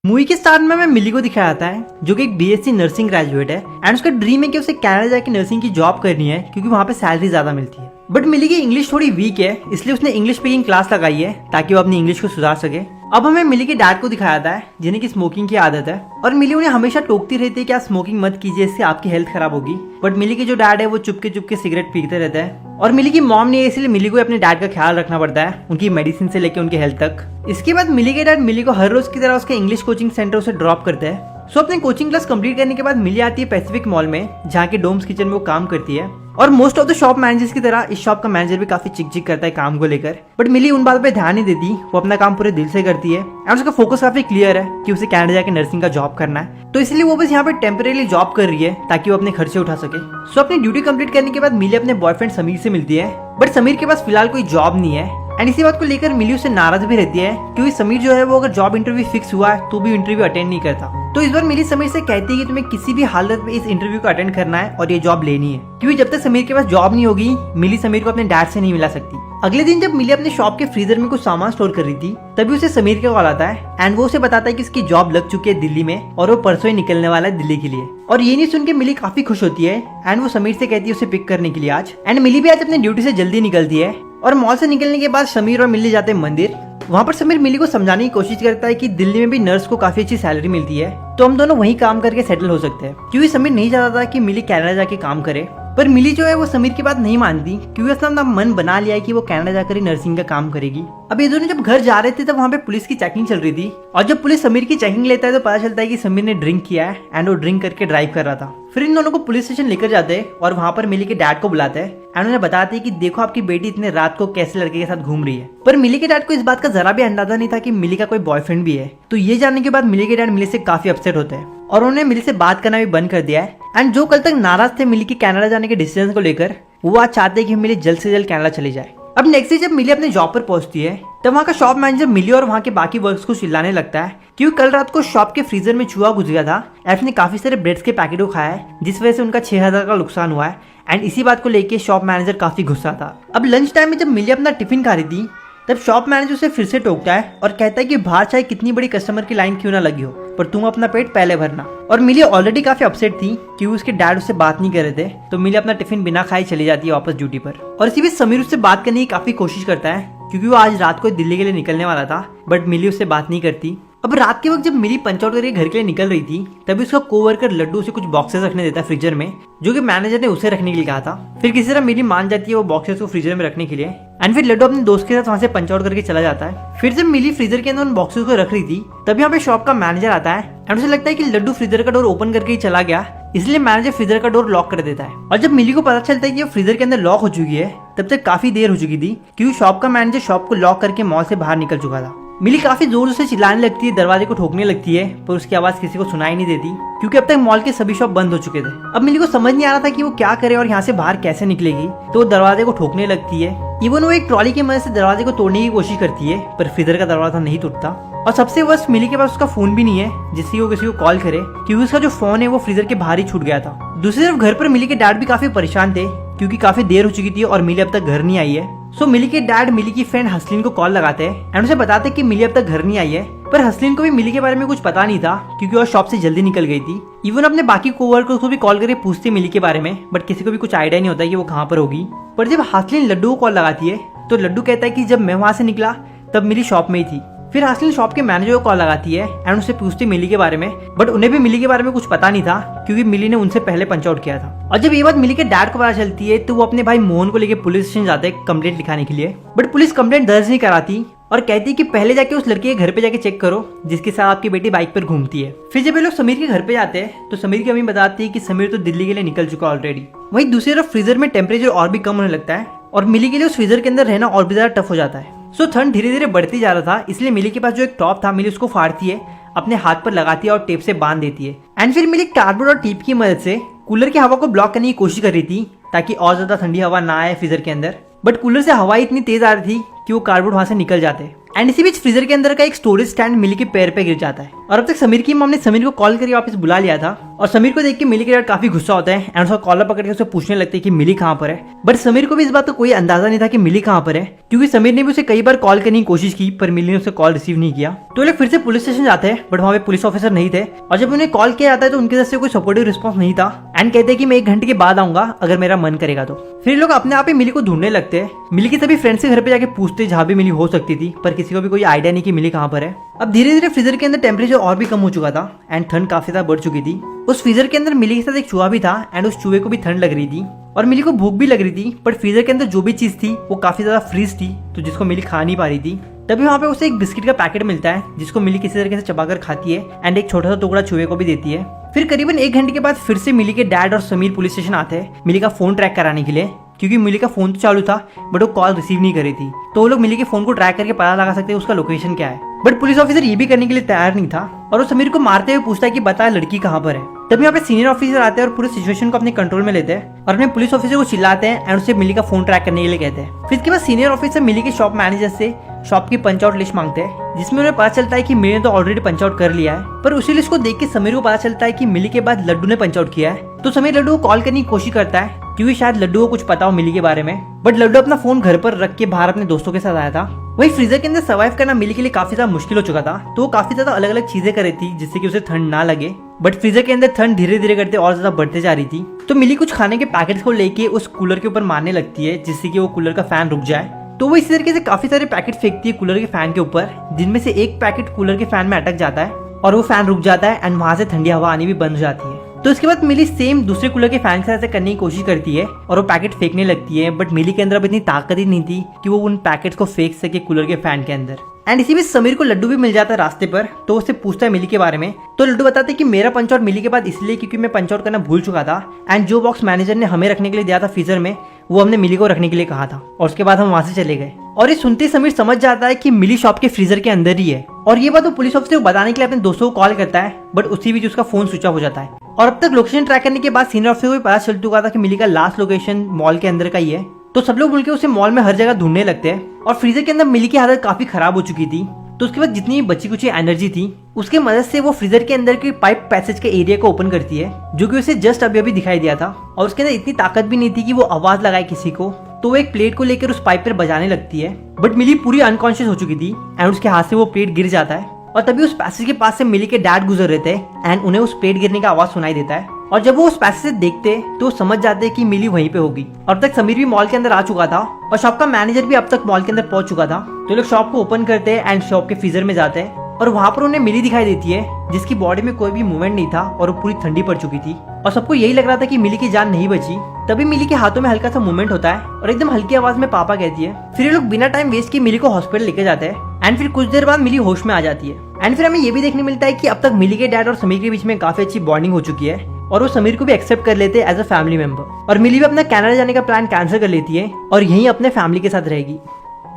Movie के start में हमें मिली को दिखाया जाता है जो कि एक बीएससी नर्सिंग ग्रेजुएट है एंड उसका ड्रीम है कि उसे कनाडा जाके नर्सिंग की जॉब करनी है क्योंकि वहाँ पे सैलरी ज्यादा मिलती है। बट मिली की इंग्लिश थोड़ी वीक है इसलिए उसने इंग्लिश स्पीकिंग क्लास लगाई है ताकि वो अपनी इंग्लिश को सुधार सके। अब हमें मिली के डैड को दिखाया जाता है जिन्हें की स्मोकिंग की आदत है और मिली उन्हें हमेशा टोकती रहती है कि आप स्मोकिंग मत कीजिए, इससे आपकी हेल्थ खराब होगी। बट मिली के जो डैड है वो चुपके सिगरेट पीते रहते हैं और मिली की मॉम नहीं है इसलिए मिली को अपने डैड का ख्याल रखना पड़ता है, उनकी मेडिसिन से लेकर उनकी हेल्थ तक। इसके बाद मिली के डैड मिली को हर रोज की तरह उसके इंग्लिश कोचिंग सेंटर से ड्रॉप करते हैं। सो अपनी कोचिंग क्लास कंप्लीट करने के बाद मिली आती है पैसिफिक मॉल में जहाँ के डोम्स किचन में वो काम करती है और most of the shop managers की तरह इस शॉप का मैनेजर भी काफी चिक करता है काम को लेकर। बट मिली उन बातों पे ध्यान नहीं देती, वो अपना काम पूरे दिल से करती है और उसका फोकस काफी क्लियर है कि उसे कनाडा जाके नर्सिंग का जॉब करना है, तो इसलिए वो बस यहाँ पे टेम्परेरी जॉब कर रही है ताकि वो अपने खर्चे उठा सके। सो अपनी ड्यूटी कंप्लीट करने के बाद मिली अपने बॉयफ्रेंड समीर से मिलती है बट समीर के पास फिलहाल कोई जॉब नहीं है एंड इसी बात को लेकर मिली उससे नाराज भी रहती है क्योंकि समीर जो है वो अगर जॉब इंटरव्यू फिक्स हुआ है तो भी इंटरव्यू अटेंड नहीं करता। तो इस बार मिली समीर से कहती है कि तुम्हें किसी भी हालत में इस इंटरव्यू को अटेंड करना है और ये जॉब लेनी है क्योंकि जब तक समीर के पास जॉब नहीं होगी मिली समीर को अपने डैड से नहीं मिला सकती। अगले दिन जब मिली अपने शॉप के फ्रीजर में कुछ सामान स्टोर कर रही थी तभी उसे समीर का कॉल आता है एंड वो उसे बताता है कि उसकी जॉब लग चुकी है दिल्ली में और वो परसों ही निकलने वाला है दिल्ली के लिए। और ये नहीं सुन के मिली काफी खुश होती है एंड वो समीर से कहती है उसे पिक करने के लिए आज। एंड मिली भी आज अपने ड्यूटी से जल्दी निकलती है और मॉल से निकलने के बाद समीर और मिली जाते हैं मंदिर। वहाँ पर समीर मिली को समझाने की कोशिश करता है कि दिल्ली में भी नर्स को काफी अच्छी सैलरी मिलती है तो हम दोनों वहीं काम करके सेटल हो सकते हैं, क्योंकि समीर नहीं चाहता था कि मिली कनाडा जाके काम करे। पर मिली जो है वो समीर की बात नहीं मानती क्योंकि उसने अपना मन बना लिया है कि वो कनाडा जाकर ही नर्सिंग का काम करेगी। अब ये दोनों जब घर जा रहे थे तब वहाँ पे पुलिस की चेकिंग चल रही थी और जब पुलिस समीर की चेकिंग लेता है तो पता चलता है कि समीर ने ड्रिंक किया है एंड वो ड्रिंक करके ड्राइव कर रहा था। फिर इन दोनों को पुलिस स्टेशन लेकर जाते हैं और वहाँ पर मिली के डैड को बुलाते हैं एंड उन्हें बताते हैं कि देखो आपकी बेटी इतने रात को कैसे लड़के के साथ घूम रही है। पर मिली के डैड को इस बात का जरा भी अंदाजा नहीं था कि मिली का कोई बॉयफ्रेंड भी है। तो ये जानने के बाद मिली के डैड मिली से काफी अपसेट होते हैं और उन्होंने मिली से बात करना भी बंद कर दिया है। एंड जो कल तक नाराज थे मिली के कनाडा जाने के डिसीजन को लेकर वो आज चाहते हैं कि मिली जल्द से जल्द कनाडा चली जाए। अब नेक्स्ट डे जब मिली अपने जॉब पर पहुंचती है तब वहाँ का शॉप मैनेजर मिली और वहाँ के बाकी वर्कर्स को चिल्लाने लगता है क्योंकि कल रात को शॉप के फ्रीजर में चूहा घुस गया था। एफ ने काफी सारे ब्रेड्स के पैकेट को खाया है जिस वजह से उनका 6000 का नुकसान हुआ है एंड इसी बात को लेके शॉप मैनेजर काफी गुस्सा था। अब लंच टाइम में जब मिली अपना टिफिन खा रही थी तब शॉप मैनेजर उसे फिर से टोकता है और कहता है कि बाहर चाहे कितनी बड़ी कस्टमर की लाइन क्यों ना लगी हो पर तुम अपना पेट पहले भरना। और मिली ऑलरेडी काफी अपसेट थी क्योंकि उसके डैड उससे बात नहीं कर रहे थे तो मिली अपना टिफिन बिना खाए चली जाती है वापस ड्यूटी पर। और इसी बीच समीर उससे बात करने की काफी कोशिश करता है क्योंकि वो आज रात को दिल्ली के लिए निकलने वाला था बट मिली उससे बात नहीं करती। अब रात के वक्त जब मिली पंच आउट करके घर के लिए निकल रही थी तभी उसका कोवर्कर लड्डू उसे कुछ बॉक्सेस रखने देता है फ्रीजर में जो कि मैनेजर ने उसे रखने के लिए कहा था। फिर किसी तरह मिली मान जाती है वो बॉक्सेस को फ्रीजर में रखने के लिए एंड फिर लड्डू अपने दोस्त के साथ वहाँ से पंच आउट करके चला जाता है। फिर जब मिली फ्रीजर के अंदर उन बॉक्सेस को रख रही थी तब यहाँ पे शॉप का मैनेजर आता है एंड उसे लगता है कि लड्डू फ्रीजर का डोर ओपन करके ही चला गया इसलिए मैनेजर फ्रीजर का डोर लॉक कर देता है। और जब मिली को पता चलता है कि वो फ्रीजर के अंदर लॉक हो चुकी है तब तक काफी देर हो चुकी थी क्योंकि शॉप का मैनेजर शॉप को लॉक करके मॉल से बाहर निकल चुका था। मिली काफी जोर से चिल्लाने लगती है, दरवाजे को ठोकने लगती है पर उसकी आवाज किसी को सुनाई नहीं देती क्योंकि अब तक मॉल के सभी शॉप बंद हो चुके थे। अब मिली को समझ नहीं आ रहा था कि वो क्या करे और यहाँ से बाहर कैसे निकलेगी तो वो दरवाजे को ठोकने लगती है। इवन वो एक ट्रॉली की मदद से दरवाजे को तोड़ने की कोशिश करती है पर फ्रीजर का दरवाजा नहीं टूटता। और सबसे वर्स्ट मिली के पास उसका फोन भी नहीं है जिससे वो किसी को कॉल करे क्योंकि उसका जो फोन है वो फ्रीजर के बाहर ही छूट गया था। दूसरी तरफ घर पर मिली के डैड भी काफी परेशान थे क्योंकि काफी देर हो चुकी थी और मिली अब तक घर नहीं आई है। सो मिली के डैड मिली की फ्रेंड हसलिन को कॉल लगाते हैं एंड उसे बताते हैं कि मिली अब तक घर नहीं आई है। पर हसलिन को भी मिली के बारे में कुछ पता नहीं था क्योंकि वो शॉप से जल्दी निकल गई थी। इवन अपने बाकी कोवर्कर्स को भी कॉल करके पूछते मिली के बारे में बट किसी को भी कुछ आइडिया नहीं होता कि वो कहाँ पर होगी। पर जब हसलिन लड्डू को कॉल लगाती है तो लड्डू कहता है कि जब मैं वहां से निकला तब मिली शॉप में ही थी। फिर हसलिन शॉप के मैनेजर को कॉल लगाती है एंड उससे पूछती मिली के बारे में बट उन्हें भी मिली के बारे में कुछ पता नहीं था क्योंकि मिली ने उनसे पहले पंच आउट किया था। और जब ये बात मिली के डैड को पता चलती है तो वो अपने भाई मोहन को लेकर पुलिस स्टेशन जाते हैं कंप्लेंट लिखाने के लिए बट पुलिस कंप्लेंट दर्ज नहीं कराती और कहती है कि पहले जाके उस लड़के के घर पे जाके चेक करो जिसके साथ आपकी बेटी बाइक पर घूमती है। फिर जब ये लोग समीर के घर पे जाते हैं तो समीर की अम्मी बताती है कि समीर तो दिल्ली के लिए निकल चुका ऑलरेडी। वहीं दूसरी तरफ फ्रीजर में टेम्परेचर और भी कम होने लगता है और मिली के लिए उस फ्रीजर के अंदर रहना और भी ज्यादा टफ हो जाता है। सो ठंड धीरे धीरे बढ़ती जा रहा था इसलिए मिली के पास जो एक टॉप था मिली उसको फाड़ती है, अपने हाथ पर लगाती है और टेप से बांध देती है। एंड फिर मिली कार्डबोर्ड और टेप की मदद से कूलर की हवा को ब्लॉक करने की कोशिश कर रही थी ताकि और ज्यादा ठंडी हवा ना आए फ्रीजर के अंदर। बट कूलर से हवा इतनी तेज आ रही थी कि वो कार्डबोर्ड वहां से निकल जाते एंड इसी बीच फ्रीजर के अंदर का एक स्टोरेज स्टैंड मिली के पैर पे गिर जाता है। और अब तक समीर की मॉम ने समीर को कॉल करके वापस बुला लिया था और समीर को देख के मिली के डैड काफी गुस्सा होता है एंड उसका कॉलर पकड़ के उसे पूछने लगते हैं कि मिली कहाँ पर है। बट समीर को भी इस बात का कोई अंदाजा नहीं था कि मिली कहाँ पर है, क्योंकि समीर ने भी उसे कई बार कॉल करने की कोशिश की पर मिली ने उसे कॉल रिसीव नहीं किया। तो लोग फिर से पुलिस स्टेशन जाते हैं बट वहाँ पे पुलिस ऑफिसर नहीं थे और जब उन्हें कॉल किया जाता है तो उनकी तरफ से कोई सपोर्टिव रिस्पॉन्स नहीं था एंड कहते हैं कि मैं 1 घंटे के बाद आऊंगा अगर मेरा मन करेगा तो। फिर लोग अपने आप ही मिली को ढूंढने लगते हैं। मिली के सभी फ्रेंड्स के घर पे जाके पूछते जहाँ भी मिली हो सकती थी पर किसी को भी कोई आइडिया नहीं कि मिली कहाँ पर है। अब धीरे धीरे फ्रीजर के अंदर टेम्परेचर और भी कम हो चुका था एंड ठंड काफी ज्यादा बढ़ चुकी थी। उस फ्रीजर के अंदर मिली के साथ एक चूहा भी था एंड उस चूहे को भी ठंड लग रही थी और मिली को भूख भी लग रही थी। बट फ्रीजर के अंदर जो भी चीज थी वो काफी ज्यादा फ्रीज थी तो जिसको मिली खा नहीं पा रही थी। तभी वहाँ पे उसे एक बिस्किट का पैकेट मिलता है जिसको मिली किसी तरीके से चबाकर खाती है एंड एक छोटा सा टुकड़ा चूहे को भी देती है। फिर करीबन 1 घंटे के बाद फिर से मिली के डैड और समीर पुलिस स्टेशन आते हैं मिली का फोन ट्रैक कराने के लिए, क्योंकि मिली का फोन तो चालू था बट वो कॉल रिसीव नहीं कर रही थी। तो वो लोग मिली के फोन को ट्रैक करके पता लगा सकते हैं उसका लोकेशन क्या है। बट पुलिस ऑफिसर ये भी करने के लिए तैयार नहीं था और वो समीर को मारते हुए पूछता है कि बता लड़की कहाँ पर है। तभी यहाँ पे सीनियर ऑफिसर आते हैं और पूरे सिचुएशन को अपने कंट्रोल में लेते हैं और अपने पुलिस ऑफिसर को चिल्लाते हैं एंड उसे मिली का फोन ट्रैक करने के लिए कहते हैं। फिर इसके बाद सीनियर ऑफिसर मिली के शॉप मैनेजर से शॉप की पंच आउट लिस्ट मांगते हैं जिसमें उन्हें पता चलता है कि मिली ने तो ऑलरेडी पंच आउट कर लिया है। पर उसी लिस्ट को देख के समीर को पता चलता है कि मिली के बाद लड्डू ने पंच आउट किया है। तो समीर लड्डू को कॉल करने की कोशिश करता है क्योंकि शायद लड्डू को कुछ पता हो मिली के बारे में। बट लड्डू अपना फोन घर पर रख के बाहर अपने दोस्तों के साथ आया था। वही फ्रीजर के अंदर सर्वाइव करना मिली के लिए काफी ज्यादा मुश्किल हो चुका था तो वो काफी ज्यादा अलग अलग चीजें कर रही थी जिससे कि उसे ठंड ना लगे। बट फ्रीजर के अंदर ठंड धीरे धीरे करते और ज्यादा बढ़ते जा रही थी। तो मिली कुछ खाने के पैकेट्स को लेके उस कूलर के ऊपर मारने लगती है जिससे कि वो कूलर का फैन रुक जाए। तो वो इसी तरीके से काफी सारे पैकेट फेंकती है कूलर के फैन के ऊपर, जिनमें से एक पैकेट कूलर के फैन में अटक जाता है और वो फैन रुक जाता है एंड वहां से ठंडी हवा आनी भी बंद हो जाती है। तो इसके बाद मिली सेम दूसरे कूलर के फैन के साथ करने की कोशिश करती है और वो पैकेट फेंकने लगती है। बट मिली के अंदर अब इतनी ताकत ही नहीं थी कि वो उन पैकेट्स को फेंक सके कूलर के फैन के अंदर। एंड इसी बीच समीर को लड्डू भी मिल जाता है रास्ते पर, तो उससे पूछता है मिली के बारे में। तो लड्डू बताते हैं कि मेरा पंच आउट मिली के बाद इसलिए क्योंकि मैं पंच आउट करना भूल चुका था एंड जो बॉक्स मैनेजर ने हमें रखने के लिए दिया था फ्रीजर में वो हमने मिली को रखने के लिए कहा था और उसके बाद हम वहां से चले गए। और ये सुनते समीर समझ जाता है कि मिली शॉप के फ्रीजर के अंदर ही है और ये बात वो पुलिस ऑफिसर को बताने के लिए अपने दोस्तों को कॉल करता है। बट उसी बीच उसका फोन स्विच ऑफ हो जाता है और अब तक लोकेशन ट्रैक करने के बाद सीनियर ऑफिसर को भी पता चल चुका था कि मिली का लास्ट लोकेशन मॉल के अंदर का ही है। तो सब लोग मिलकर उसे मॉल में हर जगह ढूंढने लगते हैं और फ्रीजर के अंदर मिली की हालत काफी खराब हो चुकी थी। तो उसके बाद जितनी बची कुछ एनर्जी थी उसके मदद से वो फ्रीजर के अंदर के पाइप पैसेज के एरिया को ओपन करती है जो कि उसे जस्ट अभी अभी दिखाई दिया था और उसके अंदर इतनी ताकत भी नहीं थी कि वो आवाज लगाए किसी को। तो वो एक प्लेट को लेकर उस पाइप पर बजाने लगती है बट मिली पूरी अनकॉन्शियस हो चुकी थी एंड उसके हाथ से वो प्लेट गिर जाता है और तभी उस पैसेज के पास से मिली के डैड गुजर रहे थे एंड उन्हें उस प्लेट गिरने का आवाज सुनाई देता है और जब वो उस पैसेज से देखते तो समझ जाते कि मिली वहीं पे होगी। और अब तक समीर भी मॉल के अंदर आ चुका था और शॉप का मैनेजर भी अब तक मॉल के अंदर पहुंच चुका था। तो लोग शॉप को ओपन करते हैं एंड शॉप के फ्रीजर में जाते हैं और वहां पर उन्हें मिली दिखाई देती है जिसकी बॉडी में कोई भी मूवमेंट नहीं था और वो पूरी ठंडी पड़ चुकी थी और सबको यही लग रहा था कि मिली की जान नहीं बची। तभी मिली के हाथों में हल्का सा मूवमेंट होता है और एकदम हल्की आवाज में पापा कहती है। फिर ये लोग बिना टाइम वेस्ट किए मिली को हॉस्पिटल लेके जाते हैं एंड फिर कुछ देर बाद मिली होश में आ जाती है। एंड फिर हमें ये भी देखने मिलता है कि अब तक मिली के डैड और समीर के बीच में काफी अच्छी बॉन्डिंग हो चुकी है और वो समीर को भी एक्सेप्ट कर लेते हैं एज अ फैमिली मेंबर और मिली भी अपना कनाडा जाने का प्लान कैंसिल कर लेती है और यहीं अपने फैमिली के साथ रहेगी।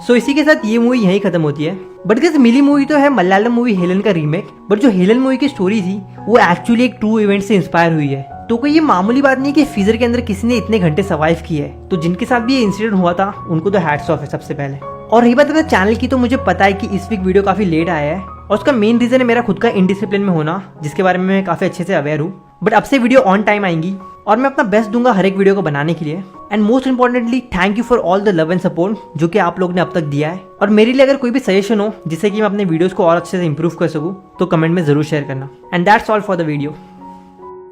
सो इसी के साथ ये मूवी यहीं खत्म होती है। बट गाइस मिली मूवी तो है मलयालम मूवी हेलन का रीमेक, बट जो हेलन मूवी की स्टोरी थी वो एक्चुअली एक ट्रू इवेंट से इंस्पायर हुई है। तो कोई ये मामूली बात नहीं कि फ्रीजर के अंदर किसी ने इतने घंटे सर्वाइव किए है। तो जिनके साथ भी ये इंसिडेंट हुआ था उनको तो हैट्स ऑफ है सबसे पहले। और रही बात अपने चैनल की, तो मुझे पता है कि इस वीक वीडियो काफी लेट आया है और उसका मेन रीजन है मेरा खुद का इनडिसिप्लिन में होना, जिसके बारे में मैं काफी अच्छे से अवेयर हूँ। बट अब से वीडियो ऑन टाइम आएंगी और मैं अपना बेस्ट दूंगा हर एक वीडियो को बनाने के लिए। And most importantly thank you for all the love and support जो कि आप लोग ने अब तक दिया है। और मेरे लिए अगर कोई भी सजेशन हो जिससे कि मैं अपने वीडियोस को और अच्छे से इंप्रूव कर सकूं तो कमेंट में जरूर शेयर करना। And that's all for the video.